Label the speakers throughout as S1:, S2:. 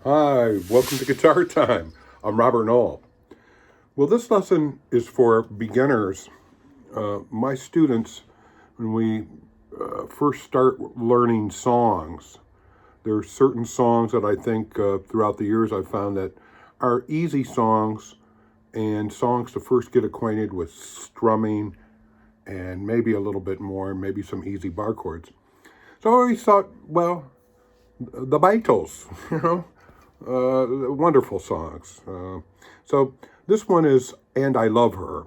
S1: Hi, welcome to Guitar Time. I'm Robert Knoll. Well, this lesson is for beginners. My students, when we first start learning songs, there are certain songs that I think throughout the years I've found that are easy songs and songs to first get acquainted with strumming and maybe a little bit more, maybe some easy bar chords. So I always thought, well, the Beatles, wonderful songs. So this one is And I Love Her.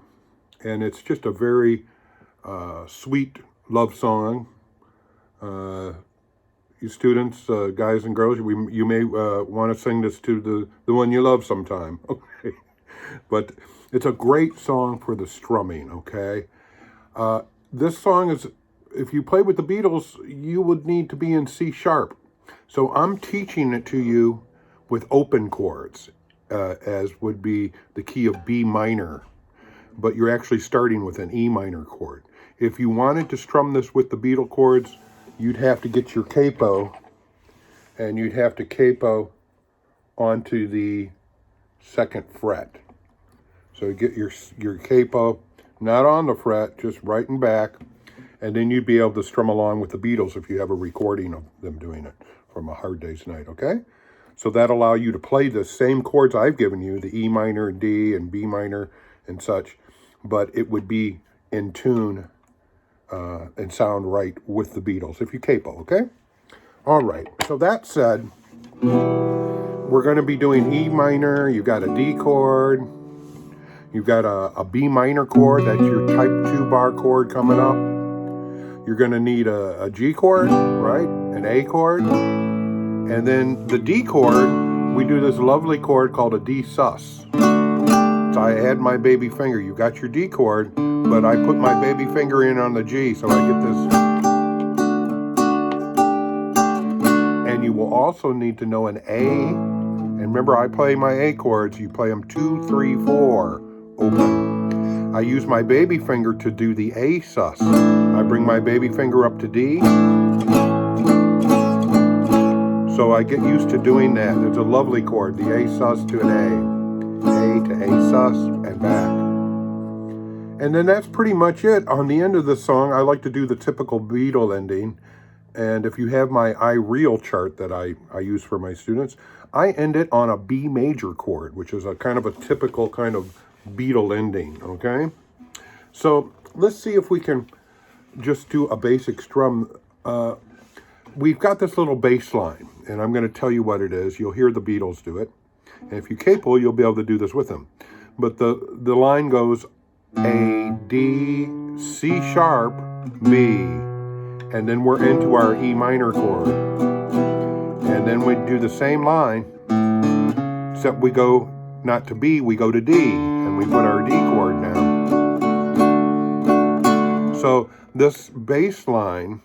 S1: And it's just a very sweet love song. You students, guys and girls, you may want to sing this to the one you love sometime. Okay. But it's a great song for the strumming, okay? This song is, if you play with the Beatles, you would need to be in C sharp. So I'm teaching it to you with open chords, as would be the key of B minor, but you're actually starting with an E minor chord. If you wanted to strum this with the Beatle chords, you'd have to get your capo, and you'd have to capo onto the second fret. So you get your capo not on the fret, just right and back, and then you'd be able to strum along with the Beatles if you have a recording of them doing it from A Hard Day's Night, okay? So that allow you to play the same chords I've given you, the E minor, D, and B minor, and such, but it would be in tune and sound right with the Beatles if you capo, okay? All right, so that said, we're going to be doing E minor. You've got a D chord. You've got a B minor chord. That's your type 2 bar chord coming up. You're going to need a G chord, right? An A chord. And then the D chord, we do this lovely chord called a D sus. So I add my baby finger. You got your D chord, but I put my baby finger in on the G, so I get this. And you will also need to know an A. And remember, I play my A chords. You play them 2, 3, 4, open. I use my baby finger to do the A sus. I bring my baby finger up to D. So I get used to doing that. It's a lovely chord, the A sus to an A to A sus, and back. And then that's pretty much it. On the end of the song, I like to do the typical Beatle ending. And if you have my I Reel chart that I use for my students, I end it on a B major chord, which is a kind of a typical kind of Beatle ending, okay? So let's see if we can just do a basic strum. We've got this little bass line, and I'm going to tell you what it is. You'll hear the Beatles do it. And if you capo, you'll be able to do this with them. But the line goes A, D, C sharp, B. And then we're into our E minor chord. And then we do the same line, except we go not to B, we go to D. And we put our D chord down. So this bass line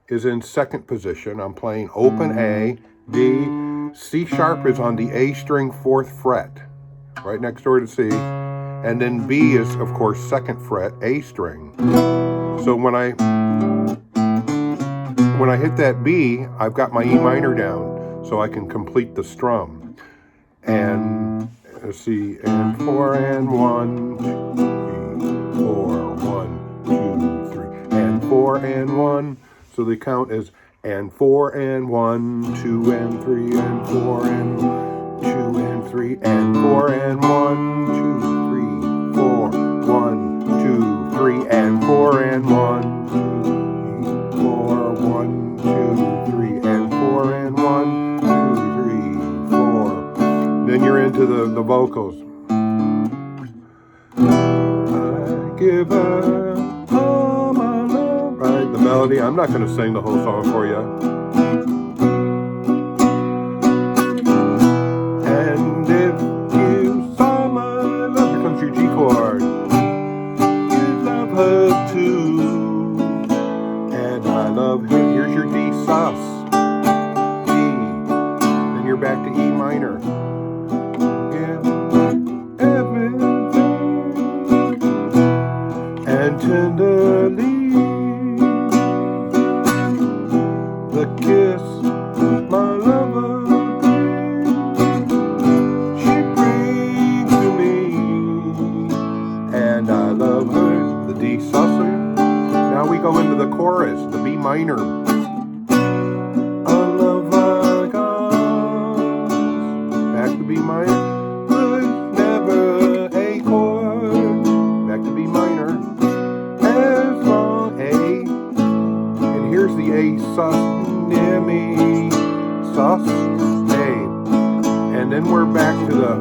S1: is in second position. I'm playing open A, D, C sharp is on the A string 4th fret, right next door to C, and then B is, of course, 2nd fret, A string. So when I hit that B, I've got my E minor down, so I can complete the strum. And let's see, and 4 and 1, 2, 3, 4, 1, 2, 3, and 4 and 1. So the count is and 4 and 1, 2 and 3, and 4 and 2 and 3, and 4 and 1, 2, 3, 4, 1, 2, 3, and 4 and 1, 2, 3, 4, 1, 2, 3, and 4 and 1, 2, 3, 4. Then you're into the vocals. I give her all my love. Right, the melody. I'm not going to sing the whole song for you. And if you saw my love, here comes your G chord. You love her too. And I love her. Here's your D sus. D. Then you're back to E minor. And everything. And tenderly. The kiss my lover gave. minor. A love like ours. Back to B minor. Was never a chord. Back to B minor. As long A. And here's the A sus near me. Sus A. And then we're back to the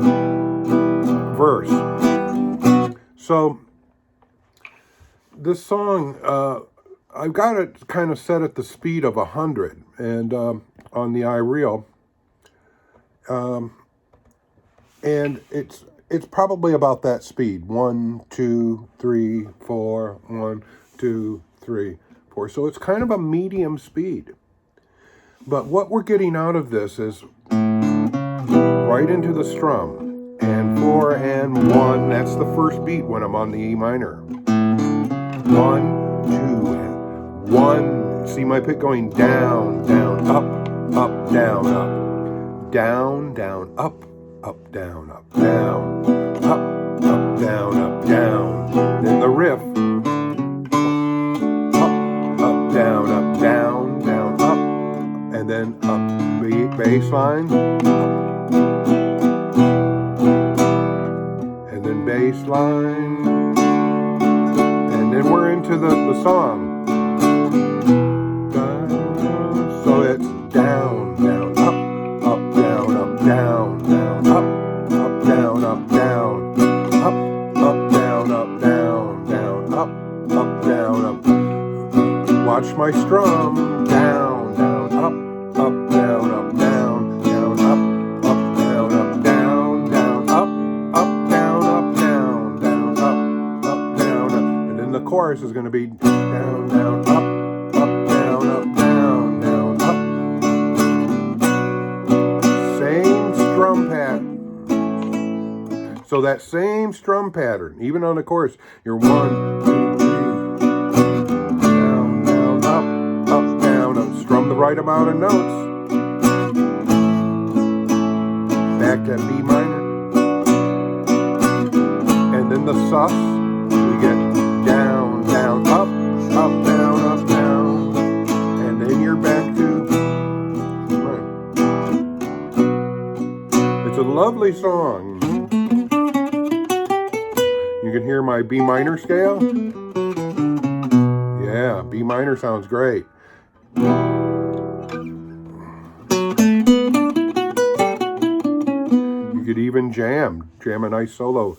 S1: verse. So this song, I've got it kind of set at the speed of 100, and on the iReel, and it's probably about that speed. 1, 2, 3, 4. 1, 2, 3, 4. So it's kind of a medium speed. But what we're getting out of this is right into the strum, and 4 and 1. That's the first beat when I'm on the E minor. 1, 2, and 1. See my pick going down, down, up, up, down, up, down, down, up, down, up, down, up, down, up, down. Then the riff, up, down, down, up, and then up, bass line, and then bass line, and then we're into the song. So it's down, down, up, down, down, up, down, down, up, down, down, up, down, up. Watch my strum, down, down, up, down, down, down, up, down, down, up, down, down, down, up, down, up. And then the chorus is going to be down, down, up, down, down, down, up. Same strum pattern. So that same strum pattern, even on the chorus, you're 1, 2, 3, down, down, up, down, up. Strum the right amount of notes. Back to B minor. And then the sus, we get down, down, up, down, and then you're back to. It's a lovely song. You can hear my B minor scale. Yeah, B minor sounds great. You could even jam a nice solo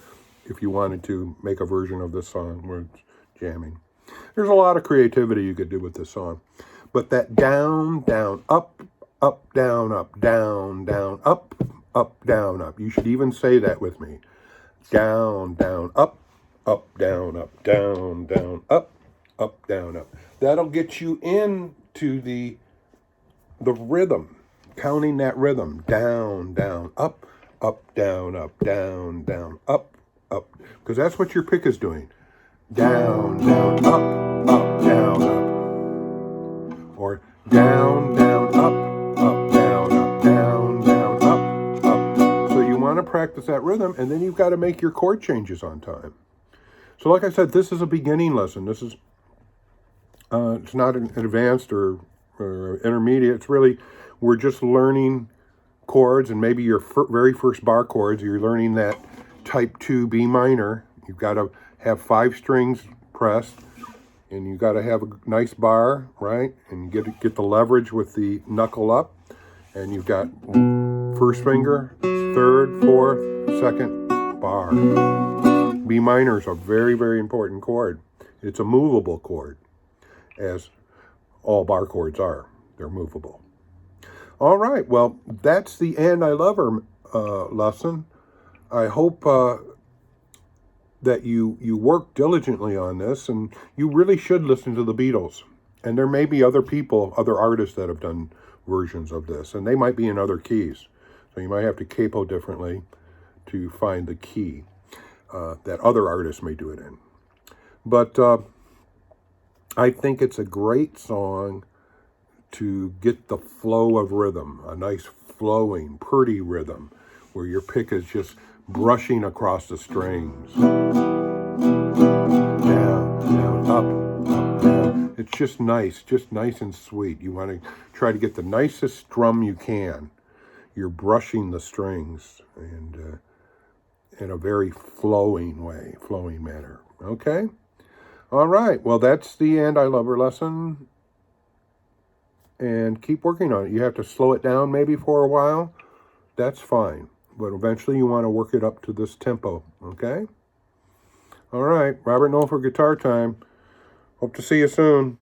S1: if you wanted to make a version of this song where it's jamming. There's a lot of creativity you could do with this song. But that down, down, up, down, down, up, down, up. You should even say that with me. Down, down, up, down, down, up, down, up. That'll get you into the rhythm, counting that rhythm. Down, down, up, down, down, up. Because that's what your pick is doing. Down, down, up, down, up. Or down, down, up, down, down, up. So you want to practice that rhythm, and then you've got to make your chord changes on time. So like I said, this is a beginning lesson. This is, it's not an advanced or intermediate. It's really, we're just learning chords, and maybe your very first bar chords, you're learning that type 2 B minor. You've got to have 5 strings pressed, and you've got to have a nice bar, right? And get the leverage with the knuckle up, and you've got first finger, third, fourth, second bar. B minor is a very, very important chord. It's a movable chord, as all bar chords are. They're movable. All right, well, that's the And I Love Her lesson. I hope that you work diligently on this, and you really should listen to the Beatles. And there may be other people, other artists that have done versions of this, and they might be in other keys. So you might have to capo differently to find the key that other artists may do it in. But I think it's a great song to get the flow of rhythm, a nice flowing, pretty rhythm, where your pick is just brushing across the strings. Down, down, up, down. It's just nice and sweet. You want to try to get the nicest strum you can. You're brushing the strings and in a very flowing manner. Okay? All right. Well, that's the end. I Love Her lesson. And keep working on it. You have to slow it down maybe for a while. That's fine. But eventually you want to work it up to this tempo. Okay? All right. Robert Knoll for Guitar Time. Hope to see you soon.